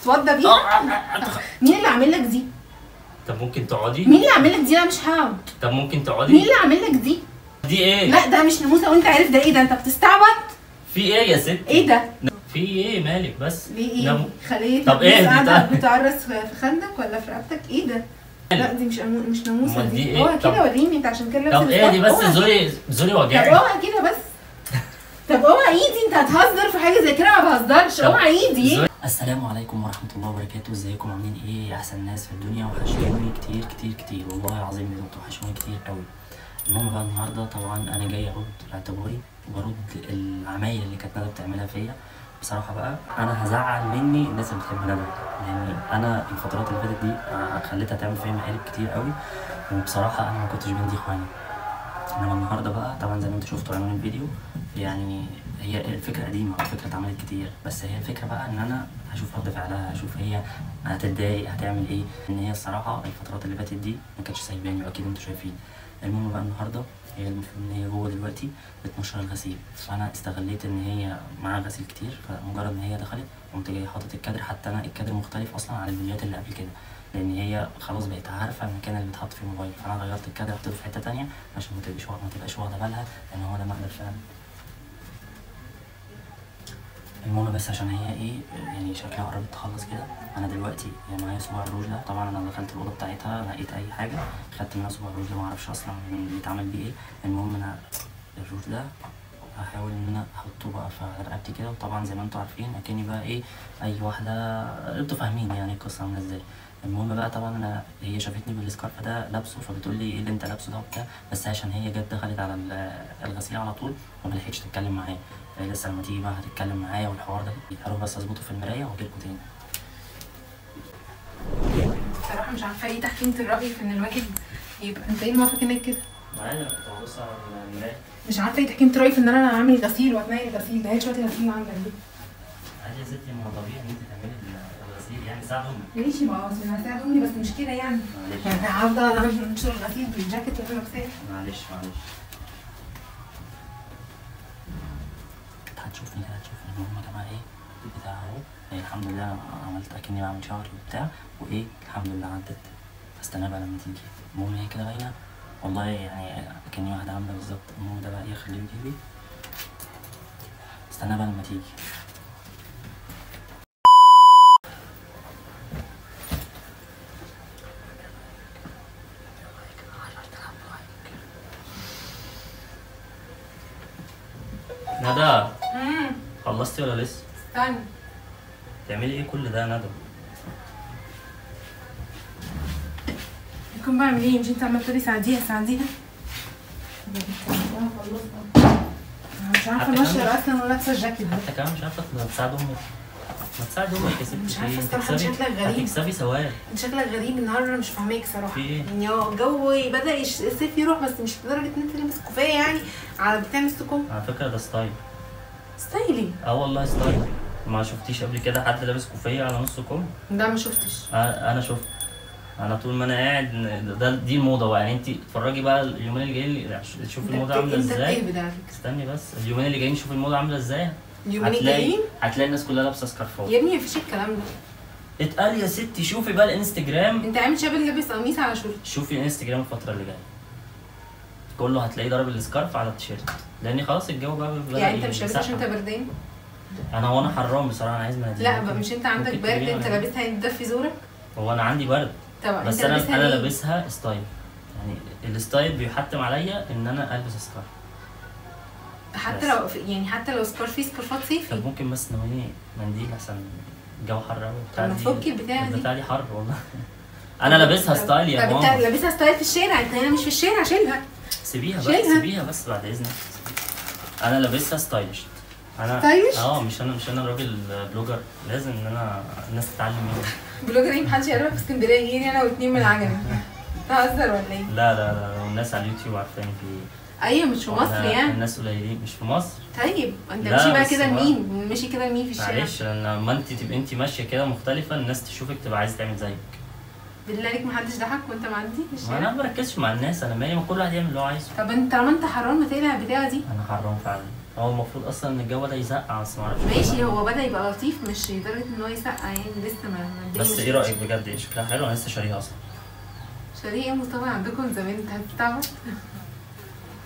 هتتوضى بيها؟ مين اللي عامل لك دي؟ طب ممكن تقعدي؟ مين اللي عامل لك دي؟ انا مش هقعد. طب ممكن تقعدي؟ مين اللي عامل لك دي؟ دي ايه؟ لا ده مش ناموسه وانت عارف ده ايه ده؟ انت بتستعبط؟ في ايه يا ستي؟ ايه ده؟ في ايه مالك بس؟ ليه ايه؟ خليه طب ايه دي؟ قاعده بتعرس في خدك ولا في رقبتك؟ ايه ده؟ لا دي مش ناموسه دي. هو كده وريني انت عشان كده لابس. طب ايه دي بس؟ زوري وجعني. طب اوعى كده بس. طب اوعى ايدي، انت هتهزر في حاجه زي كده؟ ما بهزرش، اوعى ايدي. السلام عليكم ورحمة الله وبركاته، ازيكم عاملين ايه يا احسن ناس في الدنيا؟ وحشوني كتير كتير كتير والله العظيم بجد وحشوني كتير قوي. المهم بقى النهارده طبعا انا جاي ارد اعتباري وبرد العمايل اللي كانت ندى بتعملها فيا. بصراحة بقى انا هزعل مني الناس اللي بتحب ندى، لان انا الفترات اللي فاتت دي خليتها تعمل فيا مقالب كتير قوي، وبصراحة انا ما كنتش بندي اخواني. انما النهارده بقى طبعا زي ما انتوا شفتوا عنوان الفيديو، يعني هي الفكره قديمه والفكره اتعملت كتير، بس هي الفكره بقى ان انا هشوف رد فعلها، هشوف هي هتتضايق هتعمل ايه، ان هي الصراحه الفترات اللي فاتت دي ما كانتش سايباني واكيد انتوا شايفين. المهم بقى النهارده هي المفروض ان هي جوه دلوقتي بتنشر الغسيل، فانا استغليت ان هي معاها غسيل كتير، فمجرد ان هي دخلت قمت جاي حاطط الكادر، حتى انا الكادر مختلف اصلا عن الفيديوهات اللي قبل كده، لان هي خلاص بقت عارفه المكان اللي بيتحط فيه الموبايل، فانا غيرت الكادر حطيته في حته تانية عشان ما تبقاش واخده بالها ان هو ده مقلب فعلا. المهم بس عشان هي ايه يعني شكلها قربت تخلص كده، انا دلوقتي يعني معايا صباع الروج ده، طبعا انا دخلت الاوضه بتاعتها لقيت اي حاجه خدت منها صباع الروج ده، معرفش اصلا بيتعمل بيه ايه. المهم انا الروج ده هحاول ان انا احطه بقى في رقبتي كده، وطبعا زي ما انتوا عارفين اكني بقى ايه اي واحده، انتوا فاهمين يعني القصه عامله ازاي. المهم بقى طبعا هي شافتني بالسكارف ده لابسه، فبتقول لي ايه اللي انت لابسه ده وبتاع، بس عشان هي جت دخلت على الغسيل على طول ما لحقتش تتكلم معايا، فهي لسه لما تيجي بقى هتتكلم معايا والحوار ده. هروح بس اظبطه في المرايه واجيلكوا تاني. بصراحه مش عارفه ايه تحكيمة الرأي في ان الواحد يبقى انت ايه موافق انك كده؟ عادي انا كنت ببص على المرايه. مش عارفه ايه تحكيمة الرأي في ان انا اعمل غسيل واثناء الغسيل ده، هي شويه الغسيل اللي عندك دي. عادي يا ستي، ما هو طبيعي ان انت تعملي الغسيل، يعني ساعد امك. ماشي، ما هو انا هساعد امي بس مش كده يعني. معلش يعني هفضل انا انشر الغسيل بالجاكيت اللي انا لابساه. معلش هتشوفني كده هتشوفني. المهم يا جماعه ايه بتاع اهو، الحمد لله انا عملت اكني بعمل شهر وبتاع، وايه الحمد لله عدت. هستناها بقى لما تيجي. المهم هي كده باينه والله يعني اكني واحده عامله بالظبط. المهم ده بقى ايه خليه يجيلي، استناها بقى لما تيجي. ندى خلصتي ولا لسه؟ استنى. تعملي ايه كل ده يا ندى؟ يكون بعمل ايه؟ مش انت عمال تقولي ساعديها ساعديها؟ مش عارفه انشر اصلا وانا لابسه الجاكيت ده. حتى كمان مش عارفه تساعد امك. ما تساعد امك يا ستي. مش عارفه الصراحه، شكلك غريب. هتكسبي ثواب. انت شكلك غريب النهارده، انا مش فاهماك صراحه. في ايه؟ يعني هو الجو بدا الصيف يروح، بس مش لدرجه ان انت لابس كوفيه يعني على بتاع نص كم. على فكره ده ستايل. ستايلي؟ اه والله ستايل. ما شفتيش قبل كده حد لابس كوفيه على نص كم؟ لا ما شفتش. انا شفت. انا طول ما انا قاعد دي الموضه بقى، يعني انت اتفرجي بقى اليومين اللي جايين شوفي الموضه عامله ازاي. انت على فكره استني بس، اليومين اللي جايين شوفي الموضه عامله ازاي. اليومين الجايين هتلاقي الناس كلها لابسه سكارفات. يا ابني مفيش الكلام ده. اتقال يا ستي. شوفي بقى الانستجرام. انت عامل شبه اللي لابس قميص على شورت. شوفي الانستجرام الفتره اللي جايه كله هتلاقيه ضارب السكارف على التيشيرت، لان خلاص الجو بقى بدأ يعني انت مش لابس عشان انت بردان؟ انا حرام بصراحه، انا عايز مناديل. لا بقى مش انت عندك برد انت لابسها تدفي زورك؟ هو انا عندي برد طبعا بس انا لابسها ستايل، يعني الستايل بيحتم عليا ان انا البس سكارف. حتى لو يعني حتى لو سكارف في سكارفات صيفي. طب ممكن بس ناوليني منديل عشان الجو حر قوي. طب ما تفكي البتاعه دي. البتاعه دي حر والله. انا لابسها ستايل يا ماما. طب انت لابسها ستايل في الشارع، انت هنا مش في الشارع، شيلها. سيبيها بس سيبيها بس بعد اذنك. انا لابسها ستايلش. انا ستايلش؟ مش انا راجل بلوجر، لازم ان انا الناس تتعلم مني. بلوجر ايه؟ محدش يعرفك في اسكندريه غيري انا واتنين من العجله. تهزر ولا ايه؟ لا الناس على اليوتيوب عارفاني في ايوه مش في مصر يعني. الناس قليلين مش في مصر. طيب انت ماشي بقى كده لمين؟ ماشي كده لمين في الشارع؟ معلش لما انت تبقي انت ماشيه كده مختلفه الناس تشوفك تبقى عايزه تعمل زيك. بالله عليك محدش ضحك وانت معدي في الشارع؟ انا ما بركزش مع الناس، انا مالي، ما كل واحد يعمل اللي هو عايزه. طب انت طالما انت حرام ما تقلع البتاعه دي. انا حرام فعلا. هو المفروض اصلا ان الجو بدا يسقع بس معرفش. ماشي هو بدا يبقى لطيف مش لدرجه ان هو يسقع يعني لسه ما بس ايه رايك بجد؟ ايه شكلها حلو؟ انا لسه شاريها اصلا. شاريه ايه مصطفى عندكم من زمان؟ انت هتستعبط؟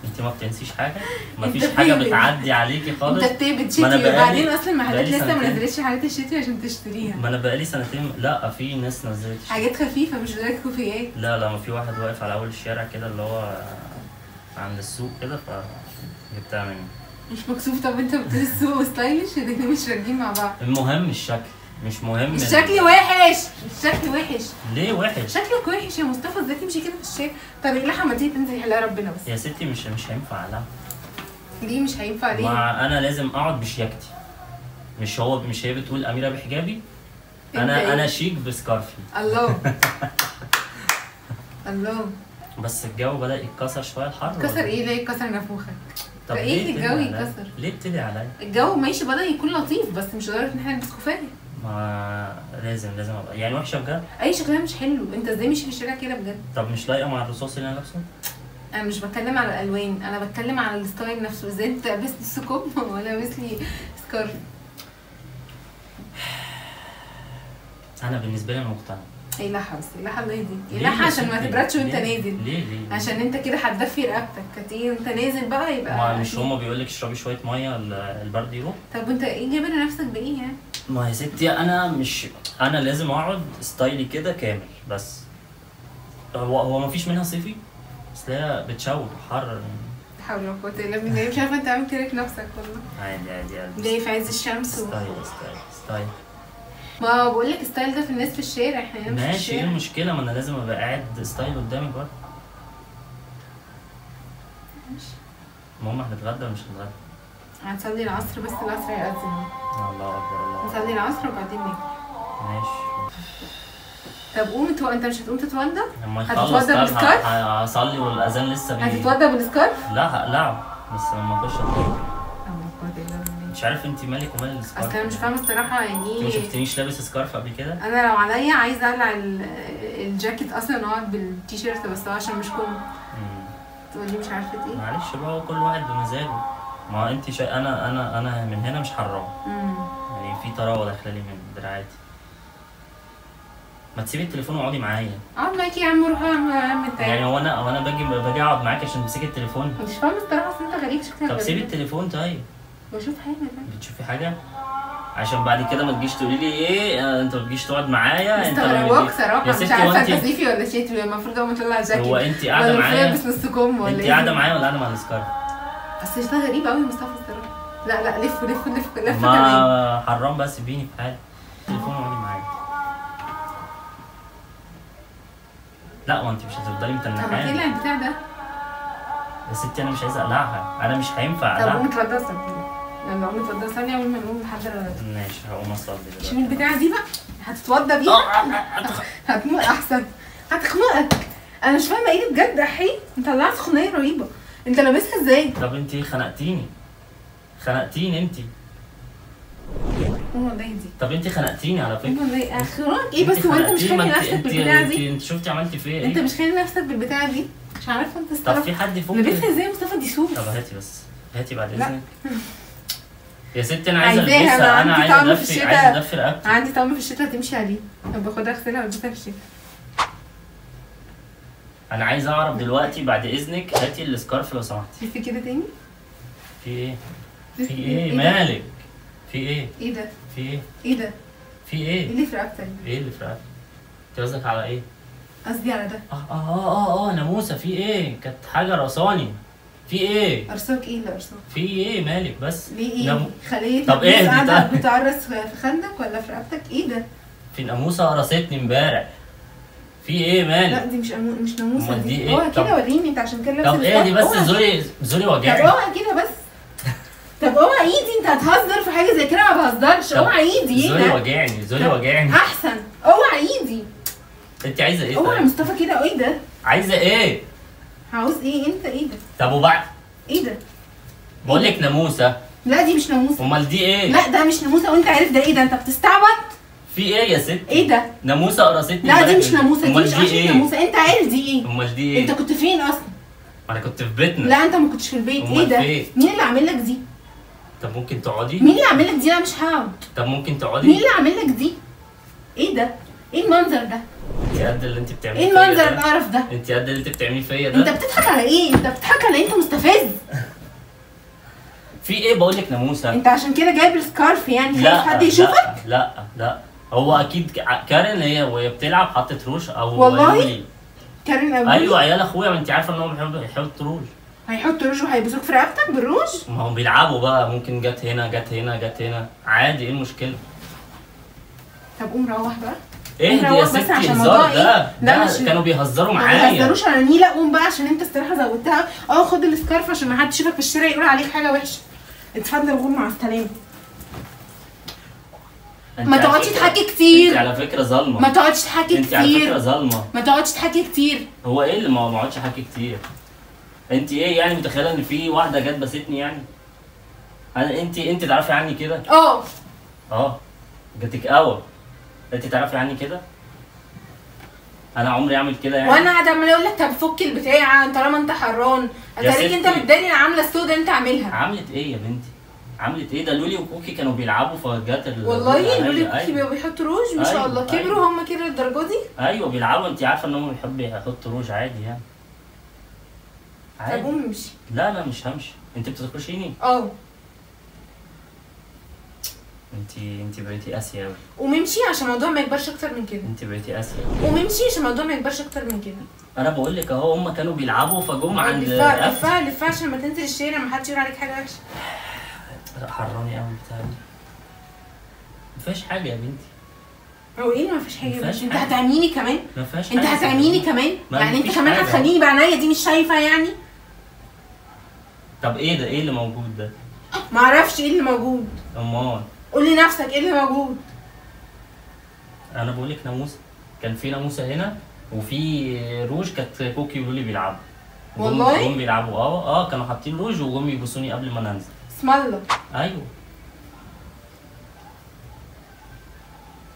انت ما بتنسيش حاجه؟ ما فيش حاجه بتعدي عليكي خالص. انت بتشتري وبعدين اصلا المحلات لسه ما نزلتش حاجات الشتوي عشان تشتريها. ما انا بقالي سنتين. لا في ناس نزلت حاجات خفيفه مش لدرجه كوفيات. لا ما في واحد واقف على اول الشارع كده اللي هو عند السوق كده فجبتها منه. مش مكسوف؟ طب انت بتقول السوق ستايلش الاتنين مش راكبين مع بعض. المهم الشكل مش مهم. الشكل وحش. الشكل وحش. ليه وحش؟ شكلك وحش يا مصطفى. ازاي تمشي كده في الشارع؟ طب رجلها ما تيجي تنزل يحلها ربنا بس. يا ستي مش هينفع. لا ليه مش هينفع؟ ليه؟ ما انا لازم اقعد بشياكتي. مش هي بتقول اميره بحجابي. انا شيك بسكارفي. الله الله. بس الجو بدا يتكسر شويه الحر. كسر ايه؟ ليه يتكسر نافوخك؟ طب ايه الجو يتكسر؟ ليه بتدعي عليا؟ الجو ماشي بدا يكون لطيف بس مش لدرجه ان احنا نلبس كوفيه. ما لازم ابقى يعني وحشه بجد. اي شكلها مش حلو. انت ازاي ماشي في الشارع كده بجد؟ طب مش لايقه مع الرصاص اللي انا لابسه؟ انا مش بتكلم على الالوان، انا بتكلم على الستايل نفسه. ازاي انت لابس لي سكوب ولا لابس لي سكارف؟ انا بالنسبه لي مقتنع. ايه لحه بس؟ ايه لحه الله يهديك؟ ايه لحه عشان ما تبردش وانت نازل. ليه عشان انت كده هتدفي رقبتك. هتيجي وانت نازل بقى يبقى ما مش هما بيقول لك اشربي شويه ميه البرد يروح. طب وانت ايه جابر نفسك بايه يعني؟ ما يا ستي انا لازم اقعد ستايلي كده كامل. بس هو ما فيش منها صيفي بس هي بتشوه حر. حول ولا قوه الا بالله. مش عارفه انت عامل كده في نفسك والله. عادي جاي في عز الشمس ستايل. ما بقول لك ستايل ده في الناس في الشارع. احنا ماشي. ايه المشكله؟ ما انا لازم ابقى قاعد ستايل قدامك برضه. ماشي. المهم هنتغدى ولا مش هنتغدى؟ هنصلي العصر بس العصر هيأذن. الله اكبر الله. نصلي العصر وبعدين ناكل. ماشي. طب قوم انت مش هتقوم تتوضى؟ لما هتتوضى بالسكارف؟ هصلي والاذان لسه بيجي. هتتوضى بالسكارف؟ لا هقلعه بس لما اخش اتوضى. مش عارف انت مالك ومال السكارف. اصل انا مش فاهمه الصراحه يعني ايه. انت ما شفتنيش لابس سكارف قبل كده؟ انا لو عليا عايزه اقلع الجاكيت اصلا واقعد بالتيشيرت بس هو عشان مش كوم. تقولي مش عارفه ايه. معلش بقى هو كل واحد بمزاجه. ما انت انا من هنا مش حرام. يعني في طراوه داخله لي من دراعاتي. ما تسيبي التليفون وقعدي معايا. اقعد معاكي يا عم. روح يا عم انت. يعني هو انا باجي اقعد معاكي عشان تمسكي التليفون؟ مش فاهمه الصراحه. اصل انت غريب شكلك. طب سيبي التليفون طيب. بشوف حاجه طيب. بتشوفي حاجه؟ عشان بعد كده ما تجيش تقولي لي ايه انت ما بتجيش تقعد معايا. انت مستغرباك صراحه. مش عارفه انت انت صيفي ولا شتوي. المفروض اول ما تطلع جاكيت. هو انت قاعده معايا ولا لابس نص كم ولا انت قاعده معايا ولا قاعده مع السكارف؟ بس ده غريب قوي مصطفى الصراحه. لا لف كمان. ما حرام بقى سيبيني في حالي. التليفون وقعدي معايا. لا ما انت مش هتفضلي متنحاني. طب ما تقلع البتاع ده يا ستي. انا مش عايزه اقلعها. انا مش هينفع اقلعها. طب قومي اتوضى صلي. يلا قومي اتوضى صلي اول ما نقوم نحضر. ماشي هقوم اصلي دلوقتي. شوفي البتاعه دي بقى هتتوضى بيها. هتموت احسن. هتخنقك. انا مش فاهمه ايه بجد. احي مطلعه سخونيه رهيبه. انت لابسها ازاي؟ طب انت خنقتيني انت. والله دي. طب انت خنقتيني على فكره. والله اخرك ايه بس. هو انت مش خانق نفسك بالبتاعه دي؟ انت شفتي عملتي فيا ايه؟ انت مش خانق نفسك بالبتاعه دي؟ مش عارفه انت طب في حد فوق لابسها ازاي يا مصطفى؟ دي سوس. طب هاتي بعد اذنك. يا ستي انا عايزه البسها. انا عايزه ادفي رقبتي. عندي طقم في الشتاء هتمشي عليه. طب باخدها اغسلها والبسها في الشتاء. انا عايز اعرف دلوقتي بعد اذنك. هاتي السكارف لو سمحتي. في كده تاني؟ في ايه مالك؟ في ايه؟ ايه ده؟ في ايه؟ ايه ده؟ في ايه؟ ايه اللي في رقبتك؟ ايه اللي في رقبتك؟ انت قصدك على ايه؟ قصدي على ده. ناموسه. في ايه؟ كانت حاجه رصاني. في ايه؟ ارصاك ايه اللي ارصاك؟ في ايه مالك بس؟ ليه ايه؟ خليه. طب ايه قاعده بتعرس في خدك ولا في رقبتك؟ ايه ده؟ في ناموسه قرصتني امبارح. في ايه مالك؟ لا دي مش ناموسه. دي ايه؟ اوعى كده وريني انت عشان كده لابس. طب ايه دي بس؟ زوري وجعني. طب اوعى كده بس. طب اوعى ايدي. انت هتهزر في حاجه زي كده؟ ما بهزرش. اوعى ايدي. ايه ده؟ زوري وجعني. احسن. اوعى ايدي. انت عايزه ايه؟ اوعى مصطفى كده. ايه ده؟ عايزه ايه؟ عاوز ايه انت؟ ايه ده؟ طب وبعد ايه ده؟ بقول لك ناموسه. لا دي مش ناموسه. امال دي ايه؟ لا ده مش ناموسه وانت عارف ده. ايه ده؟ انت بتستعبط. في ايه يا ست؟ ايه ده؟ ناموسه قرصتني. لا دي مش ناموسه. دي مش ايه؟ ناموسه. انت عارف دي ايه؟ امال دي ايه؟ انت كنت فين اصلا؟ انا كنت في بيتنا. لا انت ما كنتش في البيت. ايه ده؟ مين اللي عامل لك دي؟ طب ممكن تقعدي؟ مين اللي عامل لك دي؟ انا مش هقعد. طب ممكن مين تقعدي؟ اللي عامل لك دي؟ ايه ده؟ ايه المنظر ده؟ انت قد اللي انت بتعمليه ايه فيا المنظر ده؟ القرف ده؟ انت قد اللي انت بتعمليه فيا ده؟ انت بتضحك على ايه؟ انت بتضحك على ايه؟ انت مستفز. في ايه بقول لك ناموسه؟ انت عشان كده جايب السكارف يعني خايف لا حد يشوفك؟ لا هو اكيد كارين هي وهي بتلعب حطت روج او والله؟ يولي. كارين ابوي؟ ايوه عيال اخويا، ما انت عارفه ان هم بيحطوا روج. هيحطوا روج وهيبوسوك في رقبتك بالروج؟ ما هم بيلعبوا بقى، ممكن جت هنا جت هنا جت هنا عادي، ايه المشكله؟ طب قوم روح بقى. ايه دي روح يا بس ستي عشان هزار موضوع ده؟ ايه؟ لا ده مش كانوا بيهزروا ما معايا. تهزروش على نيلة. قوم بقى عشان انت الصراحه زودتها. خد السكارف عشان ما حدش يشوفك في الشارع يقول عليك حاجه وحشه. اتفضل قوم مع السلامه. انت ما على تقعدش فكرة- تحكي انت كتير. على فكره ظالمه. ما تقعدش تحكي انت على فكره كتير. ظالمه. ما تقعدش تحكي كتير. هو ايه اللي ما اقعدش احكي كتير؟ انت ايه يعني متخيله ان في واحده جت باستني يعني؟ انت تعرفي عني كده؟ اه جاتك قوي. انت تعرفي عني كده؟ انا عمري اعمل كده يعني؟ وانا قاعده عماله اقول لك طب فك البتاع طالما انت حران. يا اتاريك انت ستي. متداري العامله السوداء اللي انت عاملها. عملت ايه يا بنتي؟ عملت ايه؟ ده لولي وكوكي كانوا بيلعبوا فجت والله لولي أيوة. وكوكي بيحطوا روج ما شاء أيوة، الله. أيوة. كبروا هم كده للدرجه دي؟ ايوه بيلعبوا، انت عارفه ان هم بيحبوا يحطوا روج عادي يعني. طب عادي. قوم امشي. لا مش همشي، انت بتخشيني. انت بقيتي قاسيه قوي. قوم امشي عشان الموضوع ما يكبرش اكتر من كده. انت بقيتي قاسيه. قوم امشي عشان الموضوع ما يكبرش اكتر من كده. انا بقول لك اهو، هم كانوا بيلعبوا فجم عند لفها عشان ما تنزل الشارع ما حدش يقول عليك حاجه وحشه. حراني قوي بتاعي. ما فيهاش حاجه يا بنتي. هو ايه ما فيش حاجه؟ ما فيهاش انت حاجة. هتعميني كمان؟ ما فيهاش انت حاجة. هتعميني كمان؟ ما يعني انت فيش كمان حاجة. هتخليني بعينيا دي مش شايفه يعني؟ طب ايه ده؟ ايه اللي موجود ده؟ معرفش ايه اللي موجود. امال قول لي نفسك ايه اللي موجود. انا بقول لك ناموسه. كان في ناموسه هنا وفي روج، كانت كوكي ولولي بيلعبوا. والله؟ جم بيلعبوا كانوا حاطين روج وجم يبوسوني قبل ما ننزل. اسم الله. ايوه.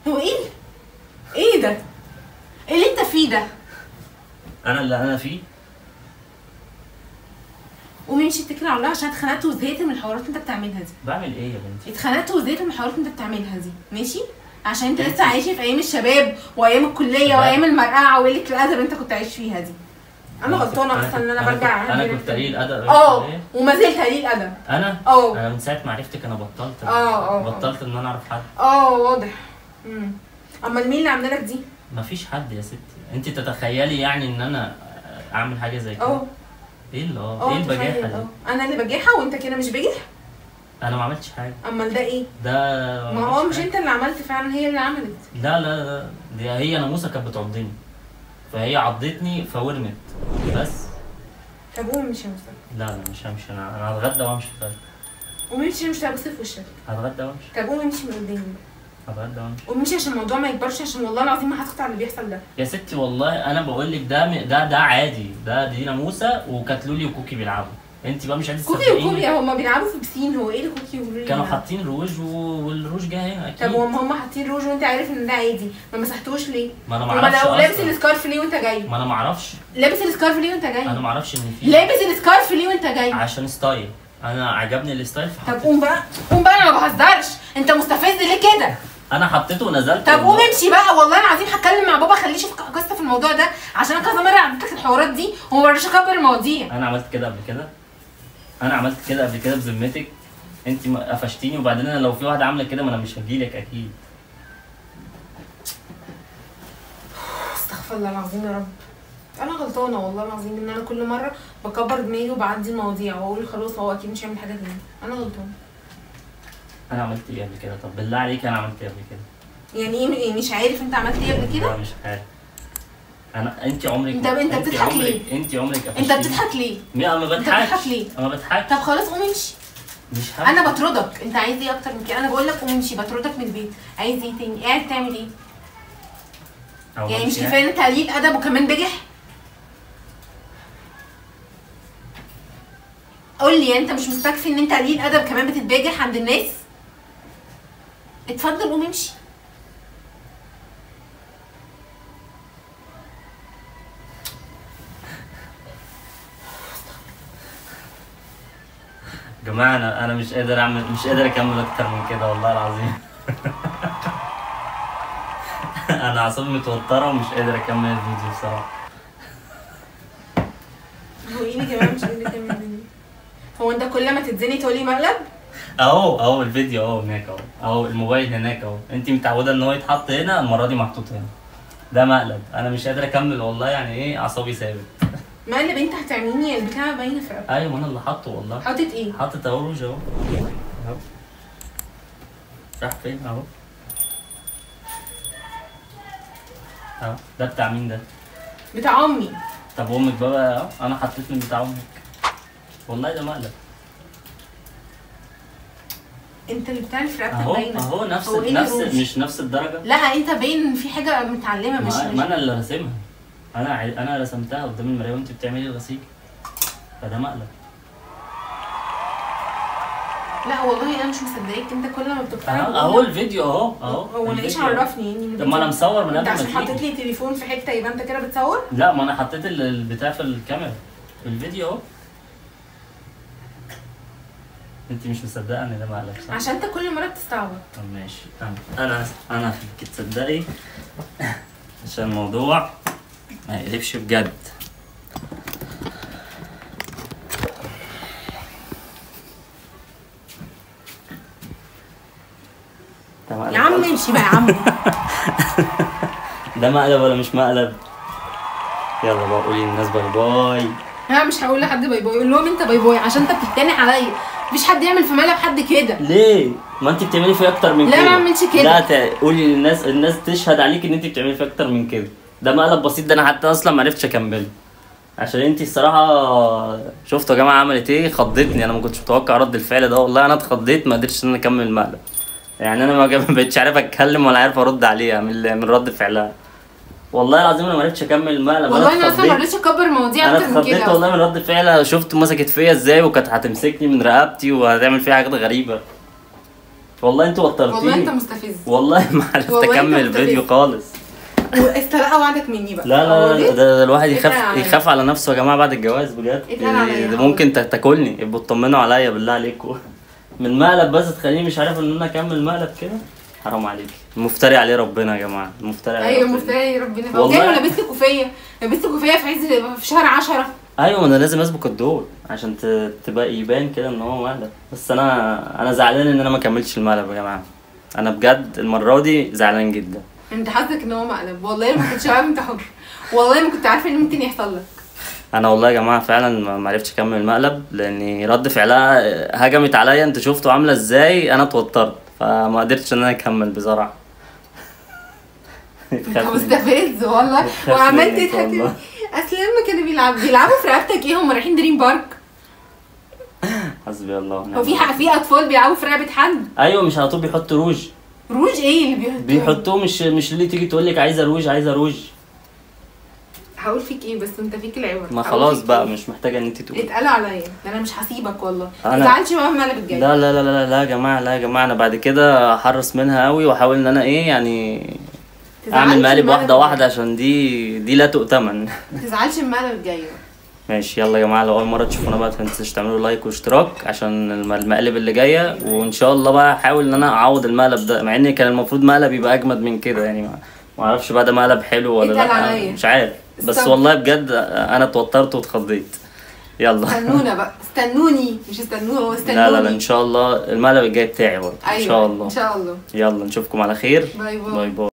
هو ايه ده؟ ايه اللي انت فيه ده؟ انا اللي انا فيه. قومي امشي اتكلي على الله عشان اتخنقت وزهقت من الحوارات اللي انت بتعملها دي. بعمل ايه يا بنتي؟ اتخنقت وزهقت من الحوارات اللي انت بتعملها دي، ماشي؟ عشان انت لسه عايش في ايام الشباب وايام الكليه وايام المرقعه وقله الادب اللي انت كنت عايش فيها دي. انا غلطانه اصلا ان انا برجع. انا كنت قليل ادب. وما زلت قليل ادب. انا من ساعه ما عرفتك انا بطلت. بطلت ان انا اعرف حد. واضح. امال مين اللي عامله لك دي؟ مفيش حد يا ستي. انت تتخيلي يعني ان انا اعمل حاجه زي كده؟ ايه اللي ايه البجاحه دي؟ انا اللي بجاحه وانت كده مش بجح؟ انا ما عملتش حاجه. امال ده ايه؟ ده ما مش انت اللي عملت فعلا، هي اللي عملت. لا دي هي ناموسه كانت بتعضني، فهي عضتني فورمت بس. طب قوم امشي يا مصطفى. لا مش همشي. انا هتغدى وامشي. طيب قوم امشي مش هبص في وشك. هتغدى وامشي. طب قوم امشي من قدامي. هتغدى وامشي. قوم امشي عشان الموضوع ما يكبرش، عشان والله العظيم ما هسكت على اللي بيحصل ده. يا ستي والله انا بقول لك ده عادي. دي ناموسه وكانت لولي وكوكي بيلعبوا. انت بقى مش عايزه كوكي وكوكي هما بيلعبوا في بسين. هو ايه اللي كوكي وكوكي كانوا حاطين روج والروج جه هنا اكيد. طب هما حاطين روج وانت عارف ان ده عادي، ما مسحتوش ليه؟ ما انا ما اعرفش. لو لابس السكارف ليه وانت جاي؟ ما انا ما اعرفش. لابس السكارف ليه وانت جاي؟ انا ما اعرفش ان في. لابس السكارف ليه وانت جاي؟ عشان ستايل. انا عجبني الستايل طب قوم بقى انا ما بهزرش. انت مستفز ليه كده؟ انا حطيته ونزلت. طب قوم امشي بقى. والله العظيم هتكلم مع بابا خليه يشوف قصه في الموضوع ده، عشان انا كذا مره عديت لك الحوارات دي وما برضاش اكبر المواضيع. انا عملت كده قبل كده بذمتك. انت قفشتيني، وبعدين انا لو في واحده عامله كده ما انا مش هجيلك اكيد. استغفر الله العظيم يا رب. انا غلطانه والله العظيم ان انا كل مره بكبر دماغي وبعدي المواضيع واقول خلاص هو اكيد مش هيعمل حاجه تاني. انا غلطانه. انا عملت ايه قبل كده؟ طب بالله عليك انا عملت ايه قبل كده؟ يعني ايه مش عارف انت عملت ايه قبل كده؟ لا مش عارف. انت عمرك انت بتضحك ليه؟ انت عمرك انت بتضحك ليه؟ ما بضحكش. ليه؟ ما بضحكش. طب خلاص قوم امشي. مش انا بطردك. انت عايز ايه اكتر من كده؟ انا بقول لك قوم امشي، بطردك من البيت. عايز ايه تاني؟ قاعد تعمل ايه؟ يعني مش كفايه ان انت قليل ادب وكمان بجح؟ قول لي انت مش مستكفي ان انت قليل ادب كمان بتتباجح عند الناس؟ اتفضل قوم امشي. جماعه انا مش قادر اكمل اكتر من كده والله العظيم. انا اعصابي متوتره ومش قادر اكمل الفيديو بصراحه. هو ايه يا جماعه مش قادر اكمل الفيديو؟ هو انت كل ما تتزني تقولي مقلب؟ اهو الفيديو اهو هناك اهو الموبايل هناك اهو. انت متعوده ان هو يتحط هنا، المره دي محطوط هنا. ده مقلب. انا مش قادر اكمل والله، يعني ايه اعصابي ثابت. مقلب انت هتعمليني البتاع باينه في رقبتك. ايوه ما انا اللي حاطه والله. حاطط ايه؟ حاطط اهو روج اهو. راح فين اهو. اهو ده بتاع مين ده؟ بتاع امي. طب امك بقى اهو، انا حطيت من بتاع امك. والله ده مقلب. انت اللي بتعمل في رقبتك باينه. اهو نفس مش نفس الدرجه. لا انت باين في حاجه متعلمه مش ما انا اللي راسمها. انا رسمتها قدام المرايه وانت بتعملي الغسيل. فده مقلب. لا والله انا مش مصدقاك، انت كل ما بتقتنع اهو الفيديو اهو هو انا ايش عرفني يعني؟ طب ما انا مصور من قبل ما انت عشان حطيت لي تليفون في حته يبقى انت كده بتصور؟ لا ما انا حطيت البتاع في الكاميرا. الفيديو اهو. انت مش مصدقه ان ده مقلب صح؟ عشان انت كل مره بتستعبط. طب ماشي. انا فيك تصدقي عشان الموضوع ما يقلبش بجد. يا عم امشي بقى يا عم. ده مقلب ولا مش مقلب؟ يلا بقى قولي للناس باي باي. لا مش هقول لحد باي باي، قول لهم انت باي باي عشان انت بتتنق عليا. مفيش حد يعمل في مقلب حد كده. ليه؟ ما انت بتعملي فيه اكتر من كده. لا ما اعملش كده. لا قولي للناس، الناس تشهد عليك ان انت بتعملي فيه اكتر من كده. ده مقلب بسيط، ده انا حتى اصلا ما عرفتش اكمله عشان انت الصراحه. شفتوا يا جماعه عملت ايه؟ خضتني. انا ما كنتش متوقع رد الفعل ده والله. انا اتخضيت، ما قدرتش ان انا اكمل المقلب. يعني انا ما بقتش عارف اتكلم ولا عارف ارد عليها من رد فعلها. والله العظيم انا ما عرفتش اكمل المقلب. والله انا اصلا ما رضيتش اكبر المواضيع اكتر من كده. انا اتخضيت والله من رد فعلها. شفت مسكت فيا ازاي وكانت هتمسكني من رقبتي وهتعمل فيها حاجات غريبه. والله انت وترتيني. والله انت مستفز. والله ما عرفت اكمل الفيديو خالص. استلقى وعدك مني بقى. لا ده الواحد يخاف على نفسه يا جماعه بعد الجواز بجد. ده ممكن تاكلني. يبقوا اطمنوا عليا بالله عليكم. من مقلب بس تخليني مش عارف ان انا اكمل مقلب كده. حرام عليك. المفتري عليه ربنا يا جماعه. المفتري عليه ايوه المفتري عليه ربنا. هو جاي ولابس لي كوفيه. لابس لي كوفيه في شهر 10. ايوه ما انا لازم اسبق الدور عشان تبقى يبان كده ان هو مقلب. بس انا زعلان ان انا ما كملتش المقلب يا جماعه. انا بجد المره دي زعلان جدا. انت حاسك ان هو مقلب؟ والله ما كنتش عارف. انت حر. والله ما كنت عارفه ان ممكن يحصل لك. انا والله يا جماعه فعلا ما عرفتش اكمل المقلب لان رد فعلها هجمت عليا. انت شفتوا عامله ازاي؟ انا اتوترت فما قدرتش ان انا اكمل بصراحه. انت مستفز والله وعمال تضحك. اصل لما كانوا بيلعبوا في رقبتك ايه؟ هم رايحين دريم بارك. حسبي الله ونعم. هو في اطفال بيلعبوا في رقبه حد؟ ايوه مش على طول بيحطوا روج. روج ايه اللي بيحطوه؟ مش اللي تيجي تقول لك عايزه روج عايزه روج. هقول فيك ايه؟ بس انت فيك العوض. ما خلاص بقى مش محتاجه ان انت تقولي. اتقال عليا. انا مش هسيبك والله. ما تزعلش مهما المقلب الجاي. لا لا لا لا لا يا جماعه. لا يا جماعه انا بعد كده هحرص منها قوي واحاول ان انا ايه يعني اعمل مقالب واحده واحده عشان دي لا تؤتمن. ما تزعلش المقلب الجاي. ماشي يلا يا جماعه. لو اول مره تشوفونا بقى متنسوش تعملوا لايك واشتراك عشان المقالب اللي جايه. وان شاء الله بقى احاول ان انا اعوض المقلب ده مع ان كان المفروض مقلب يبقى اجمد من كده يعني. ما اعرفش بقى ده مقلب حلو ولا لا. مش عارف بس والله بجد انا اتوترت واتخضيت. يلا استنونا بقى. استنوني مش استنوه. لا لا لا ان شاء الله المقلب الجاي بتاعي برضه. أيوة. ان شاء الله. ان شاء الله. يلا نشوفكم على خير. باي باي. باي باي.